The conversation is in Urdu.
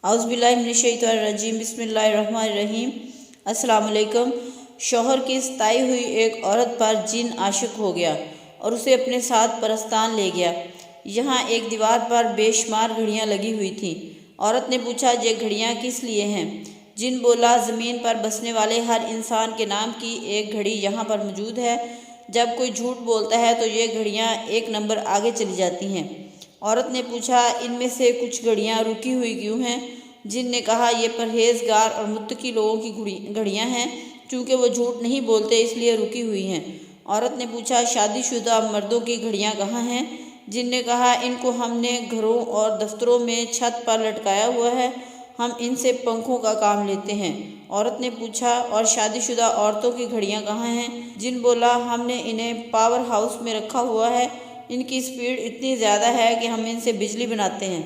اعوذ باللہ من الشیطان الرجیم، بسم اللہ الرحمن الرحیم۔ السلام علیکم۔ شوہر کی ستائی ہوئی ایک عورت پر جن عاشق ہو گیا اور اسے اپنے ساتھ پرستان لے گیا۔ یہاں ایک دیوار پر بے شمار گھڑیاں لگی ہوئی تھیں۔ عورت نے پوچھا، یہ گھڑیاں کس لیے ہیں؟ جن بولا، زمین پر بسنے والے ہر انسان کے نام کی ایک گھڑی یہاں پر موجود ہے۔ جب کوئی جھوٹ بولتا ہے تو یہ گھڑیاں ایک نمبر آگے چلی جاتی ہیں۔ عورت نے پوچھا، ان میں سے کچھ گھڑیاں رکی ہوئی کیوں ہیں؟ جن نے کہا، یہ پرہیزگار اور متقی لوگوں کی گھڑیاں ہیں، چونکہ وہ جھوٹ نہیں بولتے اس لیے رکی ہوئی ہیں۔ عورت نے پوچھا، شادی شدہ مردوں کی گھڑیاں کہاں ہیں؟ جن نے کہا، ان کو ہم نے گھروں اور دفتروں میں چھت پر لٹکایا ہوا ہے، ہم ان سے پنکھوں کا کام لیتے ہیں۔ عورت نے پوچھا، اور شادی شدہ عورتوں کی گھڑیاں کہاں ہیں؟ جن بولا، ہم نے انہیں پاور ہاؤس میں رکھا ہوا ہے، ان کی سپیڈ اتنی زیادہ ہے کہ ہم ان سے بجلی بناتے ہیں۔